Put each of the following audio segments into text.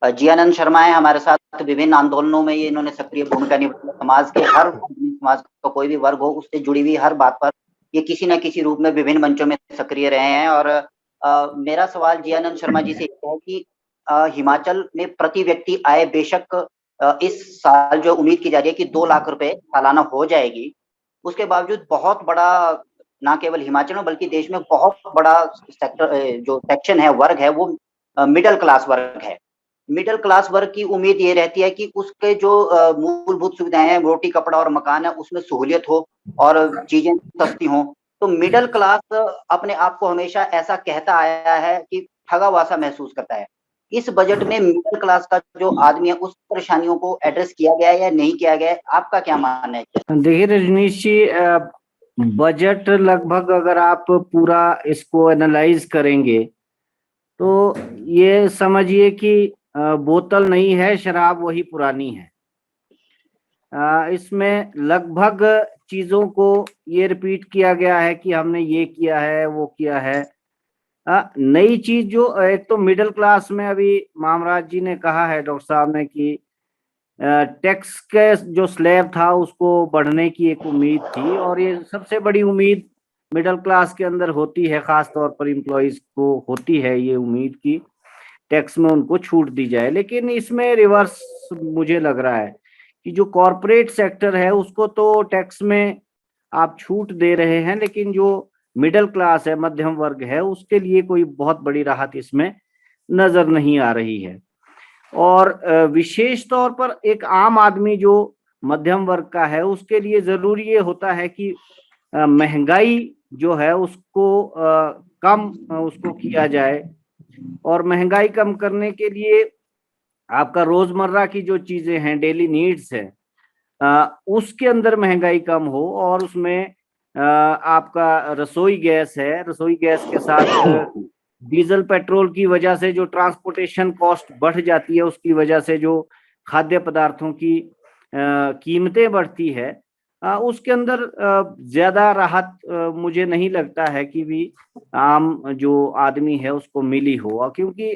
जियानंद शर्मा है हमारे साथ, विभिन्न आंदोलनों में ये इन्होंने सक्रिय भूमिका निभाई। समाज के हर समाज का कोई भी वर्ग हो, उससे जुड़ी हुई हर बात पर ये किसी न किसी रूप में विभिन्न मंचों में सक्रिय रहे हैं। और मेरा सवाल जियानंद शर्मा जी से है कि हिमाचल में प्रति व्यक्ति आय बेशक इस साल जो उम्मीद की जा रही है कि 2 लाख रुपए सालाना हो जाएगी, उसके बावजूद बहुत बड़ा, ना केवल हिमाचल में बल्कि देश में बहुत बड़ा सेक्टर, जो सेक्शन है, वर्ग है, वो मिडिल क्लास वर्ग है। मिडिल क्लास वर्ग की उम्मीद ये रहती है कि उसके जो मूलभूत सुविधाएं हैं, रोटी कपड़ा और मकान है, उसमें सहूलियत हो और चीजें सस्ती हों। तो मिडिल क्लास अपने आप को हमेशा ऐसा कहता आया है कि ठगा हुआ सा महसूस करता है। इस बजट में मिडिल क्लास का जो आदमी है, उस परेशानियों को एड्रेस किया गया है या नहीं किया गया है, आपका क्या मानना है? देखिए रजनीश जी, बजट लगभग अगर आप पूरा इसको एनालाइज करेंगे तो ये समझिए कि बोतल नहीं है शराब, वही पुरानी है। इसमें लगभग चीजों को ये रिपीट किया गया है कि हमने ये किया है, वो किया है। नई चीज जो एक तो मिडिल क्लास में अभी मामराज जी ने कहा है, डॉक्टर साहब ने, कि टैक्स के जो स्लैब था उसको बढ़ने की एक उम्मीद थी, और ये सबसे बड़ी उम्मीद मिडिल क्लास के अंदर होती है, खास तौर पर इम्प्लॉइज को होती है ये उम्मीद की टैक्स में उनको छूट दी जाए। लेकिन इसमें रिवर्स मुझे लग रहा है कि जो कॉरपोरेट सेक्टर है उसको तो टैक्स में आप छूट दे रहे हैं, लेकिन जो मिडिल क्लास है, मध्यम वर्ग है, उसके लिए कोई बहुत बड़ी राहत इसमें नजर नहीं आ रही है। और विशेष तौर पर एक आम आदमी जो मध्यम वर्ग का है उसके लिए जरूरी ये होता है कि महंगाई जो है उसको कम उसको किया जाए, और महंगाई कम करने के लिए आपका रोजमर्रा की जो चीजें हैं, डेली नीड्स है, उसके अंदर महंगाई कम हो, और उसमें आपका रसोई गैस है, रसोई गैस के साथ डीजल पेट्रोल की वजह से जो ट्रांसपोर्टेशन कॉस्ट बढ़ जाती है, उसकी वजह से जो खाद्य पदार्थों की कीमतें बढ़ती है, उसके अंदर ज्यादा राहत मुझे नहीं लगता है कि भी आम जो आदमी है उसको मिली हो। क्योंकि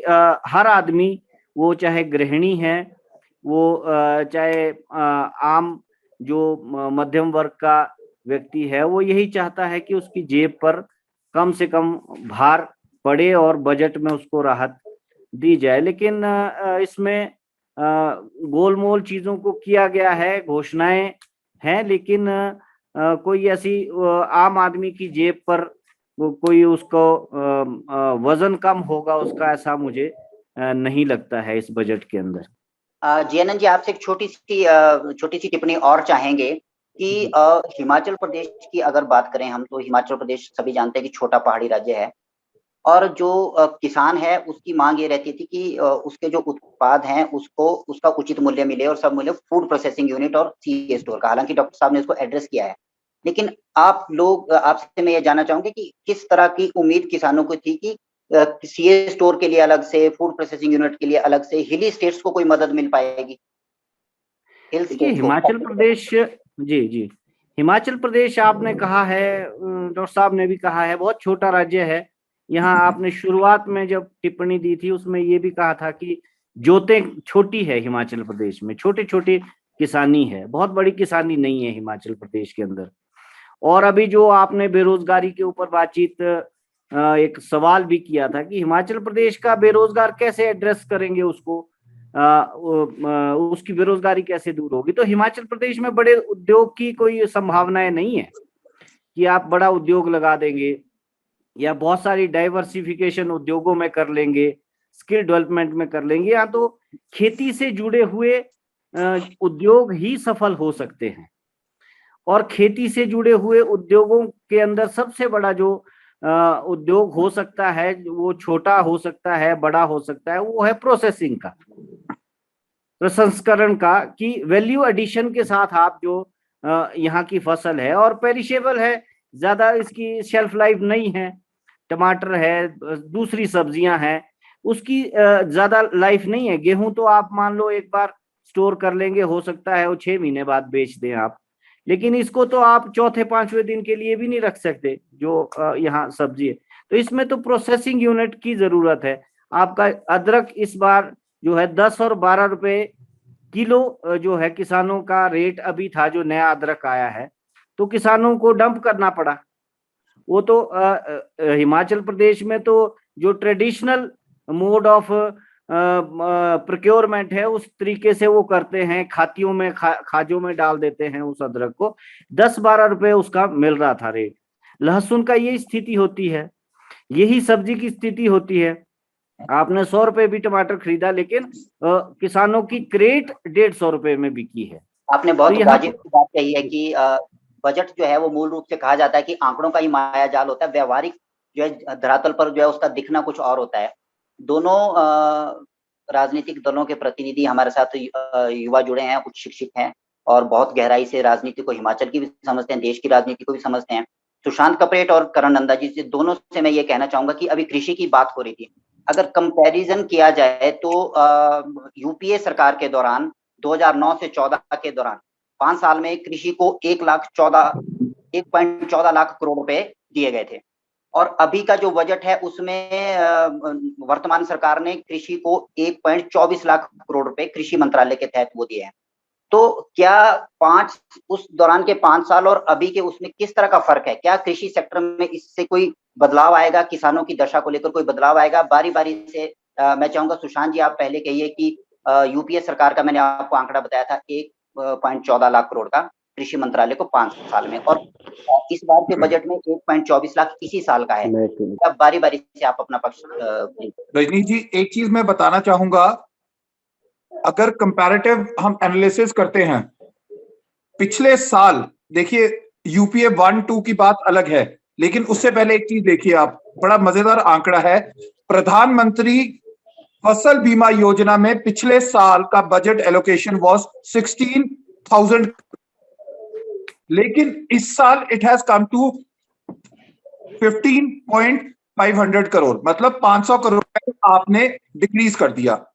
हर आदमी, वो चाहे गृहिणी है, वो चाहे आम जो मध्यम वर्ग का व्यक्ति है, वो यही चाहता है कि उसकी जेब पर कम से कम भार पड़े और बजट में उसको राहत दी जाए। लेकिन इसमें गोलमोल चीजों को किया गया है, घोषणाएं हैं, लेकिन कोई ऐसी आम आदमी की जेब पर कोई उसको वजन कम होगा उसका, ऐसा मुझे नहीं लगता है इस बजट के अंदर। जियानंद जी, आपसे एक छोटी सी टिप्पणी और चाहेंगे कि हिमाचल प्रदेश की अगर बात करें हम, तो हिमाचल प्रदेश सभी जानते हैं कि छोटा पहाड़ी राज्य है, और जो किसान है उसकी मांग ये रहती थी कि उसके जो उत्पाद हैं उसको उसका उचित मूल्य मिले, और सब मूल्य फूड प्रोसेसिंग यूनिट और सीए स्टोर का। हालांकि डॉक्टर साहब ने इसको एड्रेस किया है, लेकिन आपसे मैं ये जानना चाहूंगी कि किस तरह की उम्मीद किसानों को थी कि सीए स्टोर के लिए अलग से, फूड प्रोसेसिंग यूनिट के लिए अलग से, हिली स्टेट्स को कोई मदद मिल पाएगी? हिल देखिए स्टेट्स को। हिमाचल प्रदेश, जी जी, हिमाचल प्रदेश आपने कहा है, डॉक्टर साहब ने भी कहा है, बहुत छोटा राज्य है। यहाँ आपने शुरुआत में जब टिप्पणी दी थी उसमें ये भी कहा था कि जोतें छोटी है हिमाचल प्रदेश में, छोटे छोटे किसानी है, बहुत बड़ी किसानी नहीं है हिमाचल प्रदेश के अंदर। और अभी जो आपने बेरोजगारी के ऊपर बातचीत, एक सवाल भी किया था कि हिमाचल प्रदेश का बेरोजगार कैसे एड्रेस करेंगे उसको, उसकी बेरोजगारी कैसे दूर होगी। तो हिमाचल प्रदेश में बड़े उद्योग की कोई संभावनाएं नहीं है कि आप बड़ा उद्योग लगा देंगे या बहुत सारी डाइवर्सिफिकेशन उद्योगों में कर लेंगे, स्किल डेवलपमेंट में कर लेंगे, या तो खेती से जुड़े हुए उद्योग ही सफल हो सकते हैं। और खेती से जुड़े हुए उद्योगों के अंदर सबसे बड़ा जो उद्योग हो सकता है, वो छोटा हो सकता है, बड़ा हो सकता है, वो है प्रोसेसिंग का, प्रसंस्करण का, कि वैल्यू एडिशन के साथ आप जो यहाँ की फसल है, और पेरिशेबल है, ज्यादा इसकी शेल्फ लाइफ नहीं है। टमाटर है, दूसरी सब्जियां हैं, उसकी ज्यादा लाइफ नहीं है। गेहूं तो आप मान लो एक बार स्टोर कर लेंगे, हो सकता है वो 6 महीने बाद बेच दें आप, लेकिन इसको तो आप चौथे पांचवें दिन के लिए भी नहीं रख सकते जो यहाँ सब्जी है। तो इसमें तो प्रोसेसिंग यूनिट की जरूरत है। आपका अदरक इस बार जो है 10 और 12 रुपए किलो जो है किसानों का रेट अभी था, जो नया अदरक आया है, तो किसानों को डंप करना पड़ा। वो तो हिमाचल प्रदेश में तो जो ट्रेडिशनल मोड ऑफ प्रोक्योरमेंट है उस तरीके से वो करते हैं, खातियों में खाजों में डाल देते हैं उस अदरक को। 10-12 रुपए उसका मिल रहा था रेट। लहसुन का ये स्थिति होती है, यही सब्जी की स्थिति होती है। आपने 100 रुपए भी टमाटर खरीदा, लेकिन किसानों की क्रेट 150 रुपए में बिकी है। आपने तो बहुत यहाँ वाजिब बात कही है कि बजट जो है वो मूल रूप से कहा जाता है कि आंकड़ों का ही माया जाल होता है, व्यवहारिक जो है धरातल पर जो है उसका दिखना कुछ और होता है। दोनों राजनीतिक दलों के प्रतिनिधि हमारे साथ युवा जुड़े हैं, उच्च शिक्षित हैं और बहुत गहराई से राजनीति को, हिमाचल की भी समझते हैं, देश की राजनीति को भी समझते हैं। सुशांत कपरेट और करण नंदा जी से, दोनों से मैं ये कहना चाहूंगा कि अभी कृषि की बात हो रही थी, अगर कंपैरिजन किया जाए तो यूपीए सरकार के दौरान 2009 से 14 के दौरान 5 साल में कृषि को 1.14 लाख करोड़ रुपए दिए गए थे, और अभी का जो बजट है उसमें वर्तमान सरकार ने कृषि को 1.24 लाख करोड़ रुपए कृषि मंत्रालय के तहत वो दिए हैं। तो क्या उस दौरान के 5 साल और अभी के उसमें किस तरह का फर्क है? क्या कृषि सेक्टर में इससे कोई बदलाव आएगा? किसानों की दशा को लेकर कोई बदलाव आएगा? बारी बारी से मैं चाहूंगा सुशांत जी आप पहले कहिए कि यूपीए सरकार का मैंने आपको आंकड़ा बताया था 1.14 लाख करोड़ का कृषि मंत्रालय को 5 साल में, और इस बार के बजट में 1.24 लाख इसी साल का है। अब बारी बारी से आप अपना पक्ष। रजनीश जी, एक चीज मैं बताना चाहूंगा, अगर कंपैरेटिव हम एनालिसिस करते हैं पिछले साल, देखिए यूपीए 1-2 की बात अलग है, लेकिन उससे पहले एक चीज देखिए आप, बड़ा मजेदार आंकड़ा है। प्रधानमंत्री फसल बीमा योजना में पिछले साल का बजट एलोकेशन वाज 16,000, लेकिन इस साल it has come to 15,500 crore, मतलब 500 करोड़ आपने डिक्रीज कर दिया।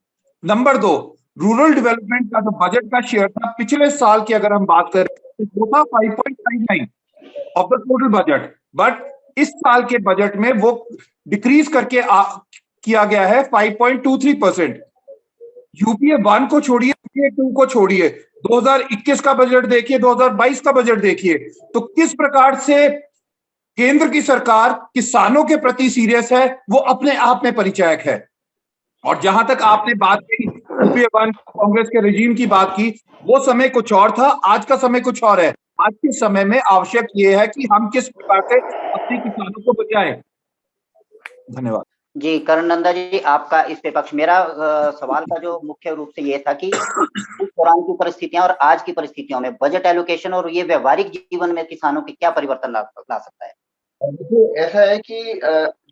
नंबर 2, रूरल डेवलपमेंट का जो बजट का शेयर था पिछले साल की अगर हम बात करें तो था 5.59 of the total budget, but इस साल के बजट में वो डिक्रीज करके किया गया है 5.23%। यूपीए 1 को छोड़िए, यूपीए 2 को छोड़िए, 2021 का बजट देखिए, 2022 का बजट देखिए, तो किस प्रकार से केंद्र की सरकार किसानों के प्रति सीरियस है, वो अपने आप में परिचायक है। और जहां तक आपने बात की यूपीए 1 कांग्रेस के रेजिम की बात की, वो समय कुछ और था, आज का समय कुछ और है। आज के समय में आवश्यक ये है कि हम किस प्रकार से अपने किसानों को बचाएं। धन्यवाद जी। करण नंदा जी, आपका इस पे पक्ष। मेरा सवाल का जो मुख्य रूप से ये था कि उस दौरान की परिस्थितियां और आज की परिस्थितियों में बजट एलोकेशन और ये व्यवहारिक जीवन में किसानों के क्या परिवर्तन ला सकता है? देखिए, ऐसा है कि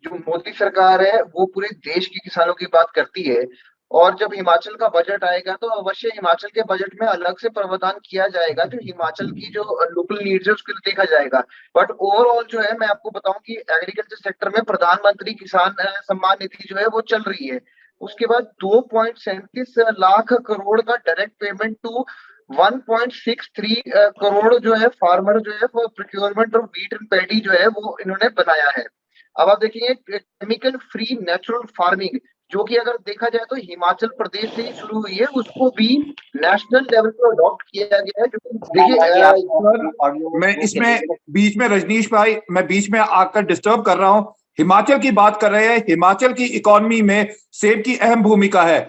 जो मोदी सरकार है वो पूरे देश के किसानों की बात करती है, और जब हिमाचल का बजट आएगा तो अवश्य हिमाचल के बजट में अलग से प्रावधान किया जाएगा, जो हिमाचल की जो लोकल नीड्स है उसके लिए देखा जाएगा। बट ओवरऑल जो है, मैं आपको बताऊं कि एग्रीकल्चर सेक्टर में प्रधानमंत्री किसान सम्मान निधि जो है वो चल रही है। उसके बाद 2.37 लाख करोड़ का डायरेक्ट पेमेंट टू 1.63 करोड़ जो है फार्मर जो है वो procurement of wheat and paddy जो है वो इन्होंने बनाया है। अब आप देखिए, केमिकल फ्री नेचुरल फार्मिंग, जो कि अगर देखा जाए तो हिमाचल प्रदेश से ही शुरू हुई है, उसको भी नेशनल लेवल पर अडॉप्ट किया गया है। जो देखिए, मैं इसमें बीच में, रजनीश भाई मैं बीच में आकर डिस्टर्ब कर रहा हूं। हिमाचल की बात कर रहे हैं, हिमाचल की इकोनॉमी में सेब की अहम भूमिका है।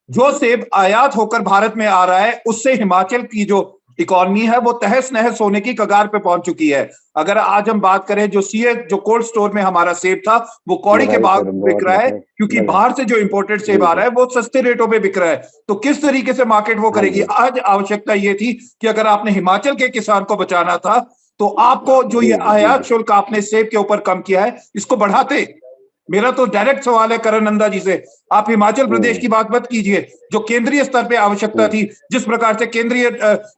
जो सेब आयात होकर भारत में आ रहा है, उससे हिमाचल की जो इकोनॉमी है वो तहस नहस होने की कगार पे पहुंच चुकी है। अगर आज हम बात करें, जो कोल्ड स्टोर में हमारा सेब था वो कौड़ी के भाव बिक रहा है, क्योंकि बाहर से जो इंपोर्टेड सेब आ रहा है वो सस्ते रेटों पे बिक रहा है। तो किस तरीके से मार्केट वो करेगी? आज आवश्यकता ये थी कि अगर आपने हिमाचल के किसान को बचाना था तो आपको जो ये आयात शुल्क आपने सेब के ऊपर कम किया है, इसको बढ़ाते। मेरा तो डायरेक्ट सवाल है करण नंदा जी से, आप हिमाचल प्रदेश की बात मत कीजिए, जो केंद्रीय स्तर पे आवश्यकता थी, जिस प्रकार से केंद्रीय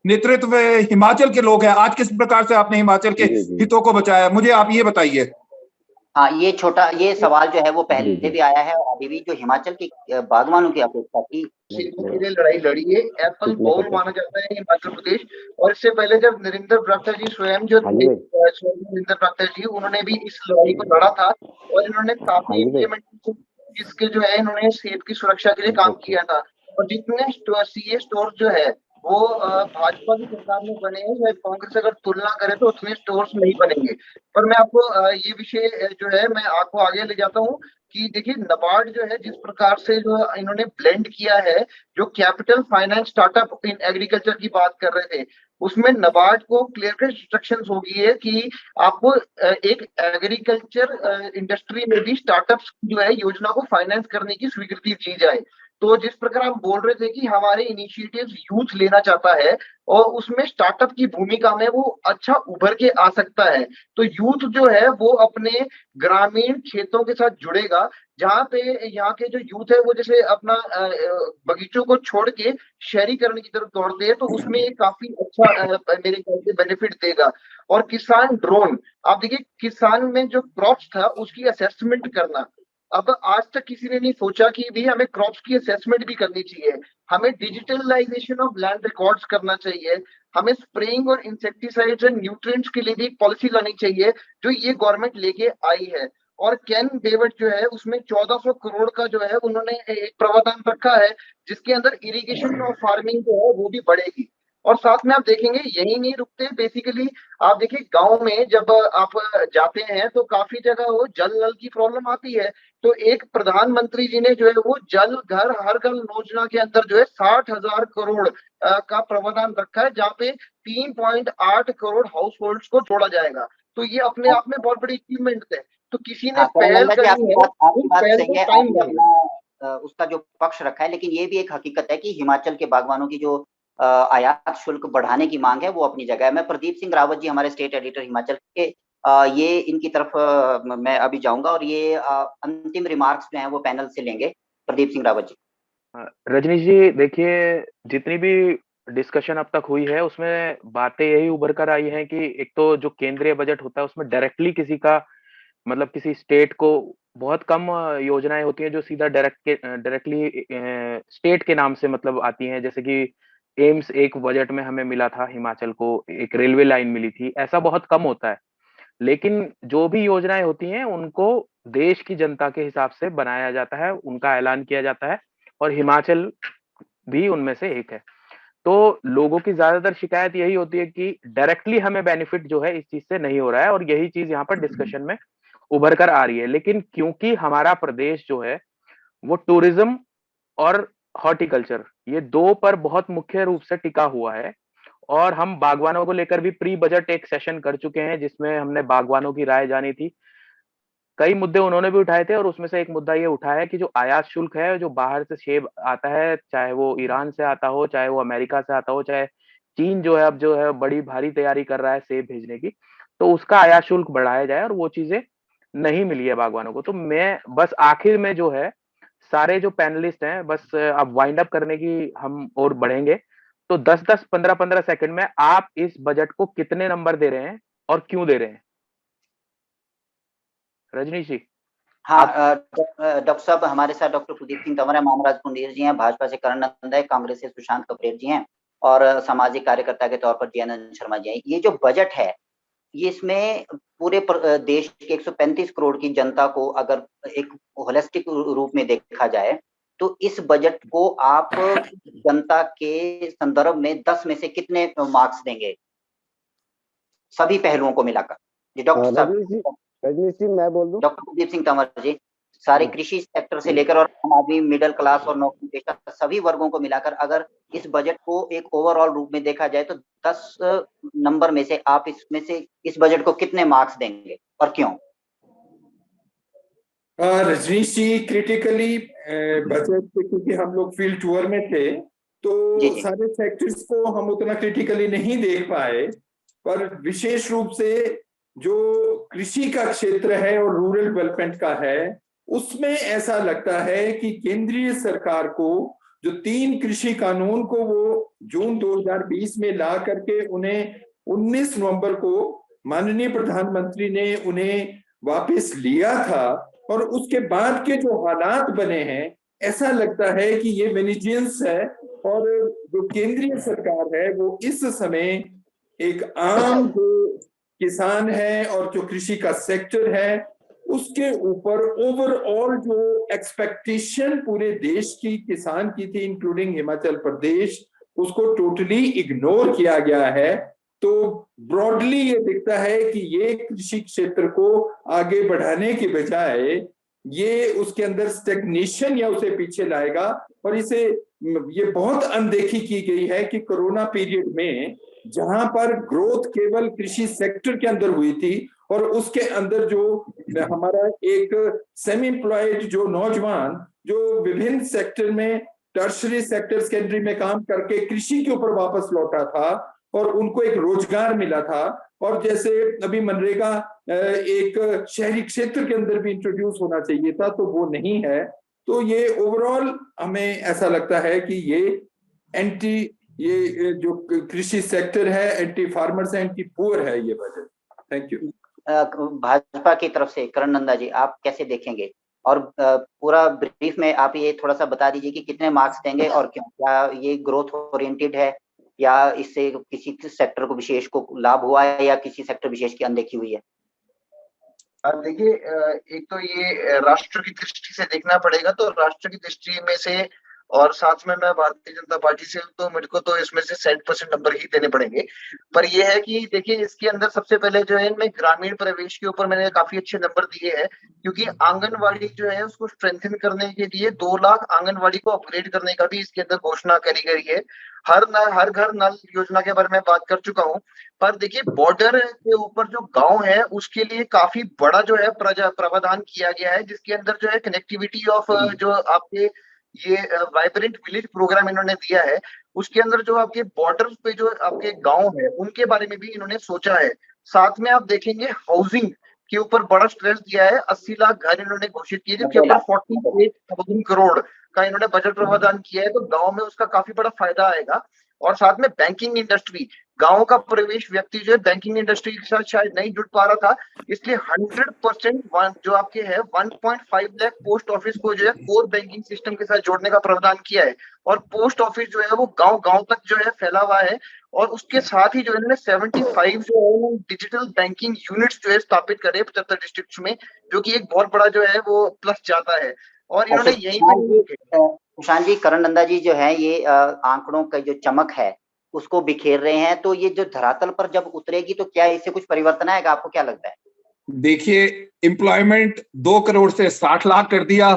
नेतृत्व हिमाचल के लोग हैं, आज किस प्रकार से आपने हिमाचल के हितों को बचाया, मुझे आप ये बताइए। हाँ, ये सवाल जो है वो पहले भी आया है, और अभी भी जो हिमाचल की बागवानों की अपेक्षा थी, के लिए लड़ाई लड़ी है। एप्पल बोल माना जाता है हिमाचल प्रदेश। और इससे पहले जब नरेंद्र बरागटा जी स्वयं जो नरेंद्र बरागटा जी, उन्होंने भी इस लड़ाई को लड़ा था, और इन्होंने काफी इम्प्लीमेंटेशन जिसके जो है इन्होंने सेब की सुरक्षा के लिए काम किया था। और जितने सीए स्टोर जो है वो भाजपा की सरकार में बने हैं, शायद कांग्रेस अगर तुलना करे तो उतने स्टोर्स नहीं बनेंगे। पर मैं आपको ये विषय जो है मैं आपको आगे ले जाता हूँ कि देखिए नाबार्ड जो है जिस प्रकार से जो इन्होंने ब्लेंड किया है, जो capital finance startup in agriculture की बात कर रहे थे, उसमें नाबार्ड को क्लियर कट इंस्ट्रक्शंस होगी है कि आपको एक एग्रीकल्चर इंडस्ट्री में भी स्टार्टअप्स जो है योजना को फाइनेंस करने की स्वीकृति दी जाए। तो जिस प्रकार हम बोल रहे थे कि हमारे इनिशिएटिव्स यूथ लेना चाहता है और उसमें स्टार्टअप की भूमिका में वो अच्छा उभर के आ सकता है, तो यूथ जो है वो अपने ग्रामीण क्षेत्रों के साथ जुड़ेगा, जहाँ पे यहाँ के जो यूथ है वो जैसे अपना बगीचों को छोड़ के शहरीकरण की तरफ दौड़ते हैं, तो उसमें ये काफी अच्छा मेरे ख्याल से बेनिफिट देगा। और किसान ड्रोन, आप देखिए किसान में जो क्रॉप्स था उसकी असेसमेंट करना, अब आज तक किसी ने नहीं सोचा कि भी हमें क्रॉप्स की असेसमेंट भी करनी चाहिए, हमें डिजिटलाइजेशन ऑफ लैंड रिकॉर्ड्स करना चाहिए, हमें स्प्रेइंग और इंसेक्टिसाइड्स एंड न्यूट्रिएंट्स के लिए भी एक पॉलिसी लानी चाहिए जो ये गवर्नमेंट लेके आई है। और कैन डेविड जो है उसमें 1400 करोड़ का जो है उन्होंने एक प्रावधान रखा है, जिसके अंदर इरिगेशन और फार्मिंग जो है वो भी बढ़ेगी। और साथ में आप देखेंगे यही नहीं रुकते, बेसिकली आप देखिए गांव में जब आप जाते हैं तो काफी जगह वो जल नल की प्रॉब्लम आती है, तो एक प्रधानमंत्री जी ने जो है वो जल घर हर घर योजना के अंदर जो है 60,000 करोड़ का प्रावधान रखा है, जहाँ पे 3.8 करोड़ हाउस होल्ड को जोड़ा जाएगा। तो ये अपने आप में बहुत बड़ी अचीवमेंट है, तो किसी ने पहल जी, करी है, आपकी उस बात पहल सही को है, टाइम आपने लगेगा। अपना उसका जो पक्ष रखा है, लेकिन ये भी एक हकीकत है कि हिमाचल के बागवानों की जो आयात शुल्क बढ़ाने की मांग है वो अपनी जगह है। मैं प्रदीप सिंह रावत जी, हमारे स्टेट एडिटर हिमाचल के, ये इनकी तरफ मैं अभी जाऊंगा और ये अंतिम रिमार्क्स जो हैं वो पैनल से लेंगे। प्रदीप सिंह रावत जी। रजनीश जी, देखिए जितनी भी डिस्कशन अब तक हुई है उसमें बातें यही उभर कर आई हैं कि एक तो जो केंद्रीय बजट होता है उसमें डायरेक्टली किसी का मतलब किसी स्टेट को बहुत कम योजनाएं होती हैं जो सीधा डायरेक्टली स्टेट के नाम से मतलब आती हैं, जैसे कि एम्स एक बजट में हमें मिला था, हिमाचल को एक रेलवे लाइन मिली थी, ऐसा बहुत कम होता है। लेकिन जो भी योजनाएं होती हैं उनको देश की जनता के हिसाब से बनाया जाता है, उनका ऐलान किया जाता है और हिमाचल भी उनमें से एक है। तो लोगों की ज्यादातर शिकायत यही होती है कि डायरेक्टली हमें बेनिफिट जो है इस चीज से नहीं हो रहा है, और यही चीज यहाँ पर डिस्कशन में उभर कर आ रही है। लेकिन क्योंकि हमारा प्रदेश जो है वो टूरिज्म और हॉर्टिकल्चर, ये दो पर बहुत मुख्य रूप से टिका हुआ है, और हम बागवानों को लेकर भी प्री बजट एक सेशन कर चुके हैं जिसमें हमने बागवानों की राय जानी थी। कई मुद्दे उन्होंने भी उठाए थे और उसमें से एक मुद्दा ये उठा है कि जो आयात शुल्क है, जो बाहर से सेब आता है, चाहे वो ईरान से आता हो, चाहे वो अमेरिका से आता हो, चाहे चीन जो है अब जो है बड़ी भारी तैयारी कर रहा है सेब भेजने की, तो उसका आयात शुल्क बढ़ाया जाए, और वो चीजें नहीं मिली है बागवानों को। तो मैं बस आखिर में जो है सारे जो पैनलिस्ट हैं, बस अब वाइंड अप करने की हम और बढ़ेंगे। तो 10-10, 15-15 सेकंड में आप इस बजट को कितने नंबर दे रहे हैं और क्यों दे रहे हैं? रजनीश जी। हाँ, डॉक्टर साहब हमारे साथ डॉक्टर कुलदीप सिंह तंवर है, मामराज पुंडीर जी हैं, भाजपा से करण नंदा है, कांग्रेस से सुशांत कपरेर जी हैं, और सामाजिक कार्यकर्ता के तौर पर जीआनंद शर्मा जी हैं। ये जो बजट है ये इसमें पूरे देश के 135 करोड़ की जनता को अगर एक होलिस्टिक रूप में देखा जाए तो इस बजट को आप जनता के संदर्भ में 10 में से कितने मार्क्स देंगे सभी पहलुओं को मिलाकर? जी डॉक्टर साहब। रजनीश जी मैं बोल दूं? डॉक्टर कुलदीप सिंह तंवर जी, सारे कृषि सेक्टर से लेकर और आम आदमी, मिडिल क्लास और नौकरी पेशा सभी वर्गों को मिलाकर अगर इस बजट को एक ओवरऑल रूप में देखा जाए तो 10 नंबर में से आप इसमें से इस बजट को कितने मार्क्स देंगे और क्यों? रजनीश जी, क्रिटिकली बजट पे क्योंकि हम लोग फील्ड टूर में थे तो सारे सेक्टर्स को हम उतना क्रिटिकली नहीं देख पाए, पर विशेष रूप से जो कृषि का क्षेत्र है और रूरल डेवलपमेंट का है उसमें ऐसा लगता है कि केंद्रीय सरकार को जो 3 कृषि कानून को वो जून 2020 में ला करके उन्हें 19 नवंबर को माननीय प्रधानमंत्री ने उन्हें वापस लिया था, और उसके बाद के जो हालात बने हैं ऐसा लगता है कि ये वेनिजियंस है, और जो केंद्रीय सरकार है वो इस समय एक आम जो किसान है और जो कृषि का सेक्टर है उसके ऊपर ओवरऑल जो एक्सपेक्टेशन पूरे देश की किसान की थी, इंक्लूडिंग हिमाचल प्रदेश, उसको टोटली इग्नोर किया गया है। तो ब्रॉडली ये दिखता है कि ये कृषि क्षेत्र को आगे बढ़ाने के बजाय ये उसके अंदर स्टेग्नेशन या उसे पीछे लाएगा। और इसे ये बहुत अनदेखी की गई है कि कोरोना पीरियड में जहां पर ग्रोथ केवल कृषि सेक्टर के अंदर हुई थी और उसके अंदर जो हमारा एक सेमी एम्प्लॉयड जो नौजवान जो विभिन्न सेक्टर में टर्शरी सेक्टर सेकेंडरी में काम करके कृषि के ऊपर वापस लौटा था और उनको एक रोजगार मिला था। और जैसे अभी मनरेगा एक शहरी क्षेत्र के अंदर भी इंट्रोड्यूस होना चाहिए था, तो वो नहीं है। तो ये ओवरऑल हमें ऐसा लगता है कि ये जो कृषि सेक्टर है एंटी फार्मर्स है, एंटी पुअर है ये बजट। Thank you. भाजपा की तरफ से करण नंदा जी, आप कैसे देखेंगे? और पूरा ब्रीफ में आप ये थोड़ा सा बता दीजिए कि कितने मार्क्स देंगे और क्यों? क्या ये ग्रोथ ओरिएंटेड है या इससे किसी सेक्टर को विशेष को लाभ हुआ है या किसी सेक्टर विशेष की अनदेखी हुई है? देखिए, एक तो ये राष्ट्र की दृष्टि से देखना पड़ेगा, तो राष्ट्र की दृष्टि में से और साथ में मैं भारतीय जनता पार्टी से, तो मेरे को तो इसमें से 100% नंबर ही देने पड़ेंगे। पर यह है कि देखिए, इसके अंदर सबसे पहले जो है इनमें ग्रामीण प्रवेश के ऊपर मैंने काफी अच्छे नंबर दिए हैं, क्योंकि आंगनवाड़ी जो है उसको स्ट्रेंथन करने के लिए 2 लाख आंगनवाड़ी को अपग्रेड करने का भी इसके अंदर घोषणा करी गई है। हर घर नल योजना के बारे में बात कर चुका हूँ। पर देखिए, बॉर्डर के ऊपर जो गांव है उसके लिए काफी बड़ा जो है प्रावधान किया गया है, जिसके अंदर जो है कनेक्टिविटी ऑफ जो आपके ये वाइब्रेंट विलेज प्रोग्राम इन्होंने दिया है, उसके अंदर जो आपके बॉर्डर पे जो आपके गांव है उनके बारे में भी इन्होंने सोचा है। साथ में आप देखेंगे हाउसिंग के ऊपर बड़ा स्ट्रेस दिया है। 80 लाख घर इन्होंने घोषित किए, जिसके ऊपर 48,000 करोड़ का इन्होंने बजट प्रावधान किया है। तो गांव में उसका काफी बड़ा फायदा आएगा। और साथ में बैंकिंग इंडस्ट्री, गांव का प्रवेश व्यक्ति जो है बैंकिंग इंडस्ट्री के साथ शायद नहीं जुड़ पा रहा था, इसलिए 100% जो आपके है 1.5 लाख पोस्ट ऑफिस को जो है कोर बैंकिंग सिस्टम के साथ जोड़ने का प्रावधान किया है। और पोस्ट ऑफिस जो है वो गांव गांव तक जो है फैला हुआ है। और उसके साथ ही जो इन्होंने 75 जो है डिजिटल बैंकिंग यूनिट्स जो है स्थापित करे 75 डिस्ट्रिक्ट में, जो कि एक बहुत बड़ा जो है वो प्लस जाता है। और इन्होंने यही सुशांत जी, करण नंदा जी जो है ये आंकड़ों का जो चमक है उसको बिखेर रहे हैं, तो ये जो धरातल पर जब उतरेगी तो क्या इससे कुछ परिवर्तन आएगा? आपको क्या लगता है? देखिए, एम्प्लॉयमेंट 2 करोड़ से 60 लाख कर दिया।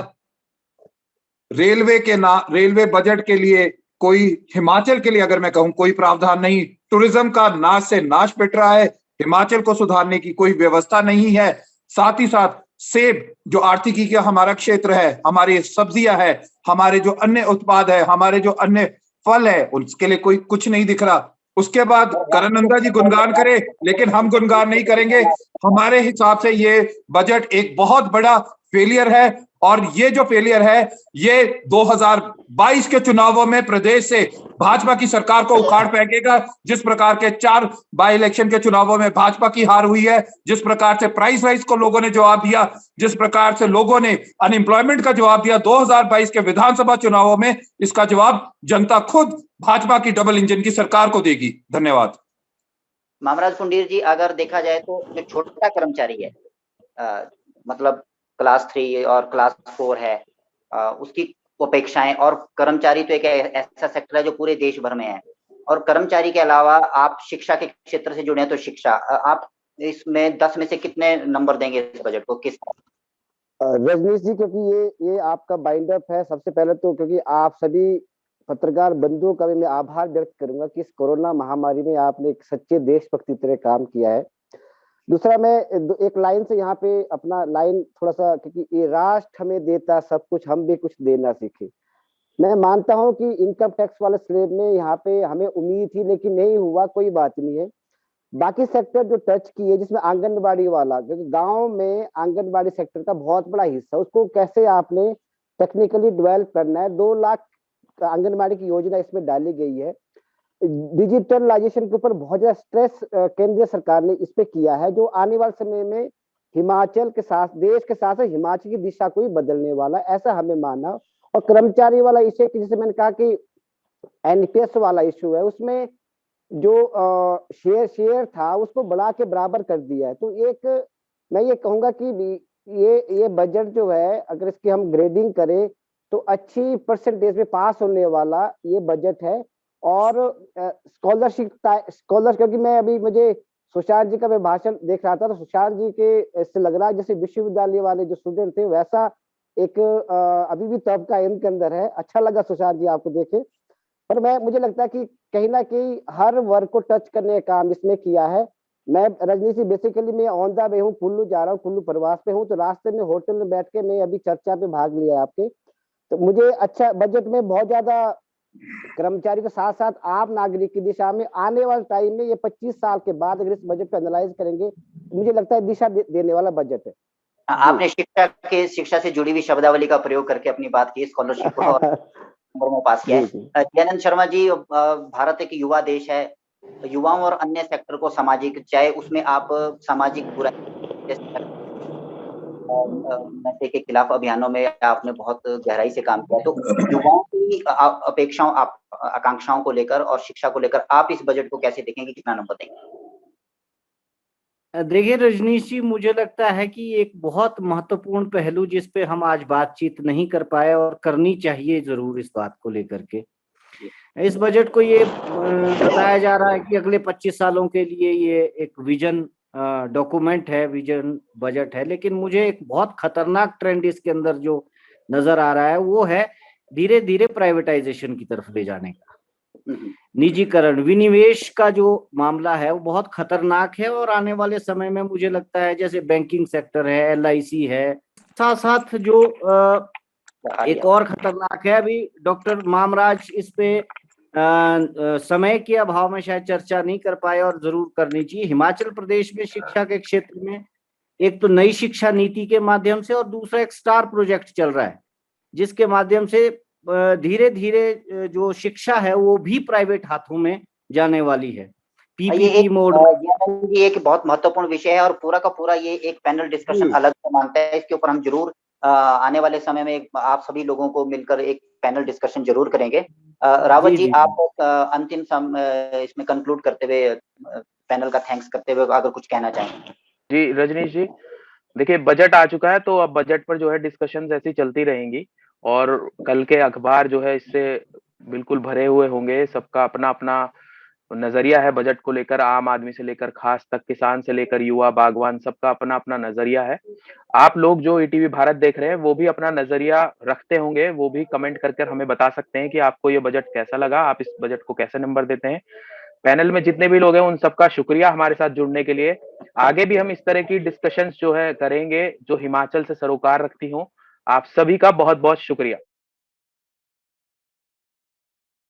रेलवे बजट के लिए कोई, हिमाचल के लिए अगर मैं कहूं, कोई प्रावधान नहीं। टूरिज्म का नाश से नाश पिट रहा है, हिमाचल को सुधारने की कोई व्यवस्था नहीं है। साथ ही साथ सेब जो आर्थिकी का हमारा क्षेत्र है, हमारी सब्जियां है, हमारे जो अन्य उत्पाद है, हमारे जो अन्य फल है, उसके लिए कोई कुछ नहीं दिख रहा। उसके बाद करण नंदा जी गुणगान करे, लेकिन हम गुणगान नहीं करेंगे। हमारे हिसाब से ये बजट एक बहुत बड़ा फेलियर है। और ये जो फेलियर है, ये 2022 के चुनावों में प्रदेश से भाजपा की सरकार को उखाड़ फेंकेगा। जिस प्रकार के 4 बाई इलेक्शन के चुनावों में भाजपा की हार हुई है, जिस प्रकार से प्राइस राइज को लोगों ने जवाब दिया, जिस प्रकार से लोगों ने अनएम्प्लॉयमेंट का जवाब दिया 2022 के विधानसभा चुनावों में, इसका जवाब जनता खुद भाजपा की डबल इंजन की सरकार को देगी। धन्यवाद। मामराज पुंडीर जी, अगर देखा जाए तो जो छोटा कर्मचारी है, मतलब क्लास 3 और क्लास 4 है, उसकी अपेक्षाएं, और कर्मचारी तो एक ऐसा सेक्टर है जो पूरे देश भर में है, और कर्मचारी के अलावा आप शिक्षा के क्षेत्र से जुड़े हैं, तो शिक्षा, आप इसमें 10 में से कितने नंबर देंगे इस बजट को? किस? रजनीश जी, क्योंकि ये आपका बाइंड अप है, सबसे पहले तो क्योंकि आप सभी पत्रकार बंधुओं का भी मैं आभार व्यक्त करूंगा कि इस कोरोना महामारी में आपने एक सच्चे देशभक्ति तरह काम किया है। दूसरा, मैं एक लाइन से यहाँ पे अपना लाइन थोड़ा सा, क्योंकि ये राष्ट्र हमें देता सब कुछ, हम भी कुछ देना सीखे। मैं मानता हूँ कि इनकम टैक्स वाले स्लैब में यहाँ पे हमें उम्मीद थी, लेकिन नहीं हुआ, कोई बात नहीं है। बाकी सेक्टर जो टच किए, जिसमें आंगनबाड़ी वाला, क्योंकि गांव में आंगनबाड़ी सेक्टर का बहुत बड़ा हिस्सा, उसको कैसे आपने टेक्निकली डेवलप करना है। 2 लाख आंगनबाड़ी की योजना इसमें डाली गई है। डिजिटलाइजेशन के ऊपर बहुत ज्यादा स्ट्रेस केंद्र सरकार ने इस पे किया है, जो आने वाले समय में हिमाचल के साथ, देश के साथ हिमाचल की दिशा को भी बदलने वाला, ऐसा हमें माना। और कर्मचारी वाला इशू, जैसे मैंने कहा कि एनपीएस वाला इशू है, उसमें जो शेयर था उसको बढ़ा के बराबर कर दिया है। तो एक मैं ये कहूंगा कि ये बजट जो है, अगर इसकी हम ग्रेडिंग करें तो अच्छी परसेंटेज में पास होने वाला ये बजट है। और स्कॉलर, क्योंकि मैं अभी मुझे सुशांत जी का मैं भाषण देख रहा था, तो सुशांत जी के इससे लग रहा है जैसे विश्वविद्यालय वाले जो स्टूडेंट थे वैसा एक अभी भी तबका इनके अंदर है। अच्छा लगा सुशांत जी आपको देखे। पर मुझे लगता है कि कहीं ना कहीं हर वर्ग को टच करने का काम इसमें किया है। मैं रजनी जी बेसिकली मैं ऑन द वे हूँ, कुल्लू जा रहा हूँ, कुल्लू प्रवास पे हूँ, तो रास्ते में होटल में बैठ के मैं अभी चर्चा पे भाग लिया आपके। तो मुझे अच्छा, बजट में बहुत ज्यादा कर्मचारी के साथ साथ आम नागरिक की दिशा में आने वाले टाइम में ये 25 साल के बाद अगर इस बजट को एनालाइज करेंगे तो मुझे लगता है दिशा देने वाला बजट है। आपने शिक्षा से जुड़ी हुई शब्दावली का प्रयोग करके अपनी बात की, स्कॉलरशिप को और नंबर में पास किया है। दयानंद शर्मा जी, भारत एक युवा देश है, युवाओं और अन्य सेक्टर को सामाजिक, चाहे उसमें आप सामाजिक बुराई नशे के खिलाफ अभियानों में आपने बहुत गहराई से काम किया, तो युवाओं की अपेक्षाओं, आकांक्षाओं को लेकर और शिक्षा को लेकर आप इस बजट को कैसे देखेंगे, कितना नंबर देंगे? देखिए रजनीश जी, मुझे लगता है कि एक बहुत महत्वपूर्ण पहलू जिस पे हम आज बातचीत नहीं कर पाए और करनी चाहिए जरूर इस बात को लेकर के, इस बजट को ये बताया जा रहा है कि अगले 25 सालों के लिए ये एक विजन डॉक्यूमेंट है, विजन बजट है। लेकिन मुझे एक बहुत खतरनाक ट्रेंड इसके अंदर जो नजर आ रहा है वो है धीरे धीरे प्राइवेटाइजेशन की तरफ ले जाने का, निजीकरण, विनिवेश का जो मामला है वो बहुत खतरनाक है। और आने वाले समय में मुझे लगता है जैसे बैंकिंग सेक्टर है, एलआईसी है, साथ साथ जो एक और खतरनाक है, अभी डॉक्टर मामराज इस पे समय के अभाव में शायद चर्चा नहीं कर पाए और जरूर करनी चाहिए। हिमाचल प्रदेश में शिक्षा के क्षेत्र में एक तो नई शिक्षा नीति के माध्यम से और दूसरा एक स्टार प्रोजेक्ट चल रहा है जिसके माध्यम से धीरे धीरे जो शिक्षा है वो भी प्राइवेट हाथों में जाने वाली है, पीपीपी मोड। ये एक बहुत महत्वपूर्ण विषय है और पूरा का पूरा ये एक पैनल डिस्कशन अलग से मांगता है। इसके ऊपर हम जरूर आने वाले समय में आप सभी लोगों को मिलकर एक पैनल डिस्कशन जरूर करेंगे। रावत जी, आप अंतिम इसमें कंक्लूड करते हुए, पैनल का थैंक्स करते हुए अगर कुछ कहना चाहें। जी रजनीश जी, देखिए बजट आ चुका है तो अब बजट पर जो है डिस्कशन ऐसी चलती रहेंगी और कल के अखबार जो है इससे बिल्कुल भरे हुए होंगे। सबका अपना अपना नजरिया है बजट को लेकर, आम आदमी से लेकर खास तक, किसान से लेकर युवा, बागवान, सबका अपना अपना नजरिया है। आप लोग जो ईटीवी भारत देख रहे हैं वो भी अपना नजरिया रखते होंगे, वो भी कमेंट करके हमें बता सकते हैं कि आपको ये बजट कैसा लगा, आप इस बजट को कैसे नंबर देते हैं। पैनल में जितने भी लोग हैं उन सबका शुक्रिया हमारे साथ जुड़ने के लिए। आगे भी हम इस तरह की डिस्कशंस जो है करेंगे जो हिमाचल से सरोकार रखती हों। आप सभी का बहुत बहुत शुक्रिया।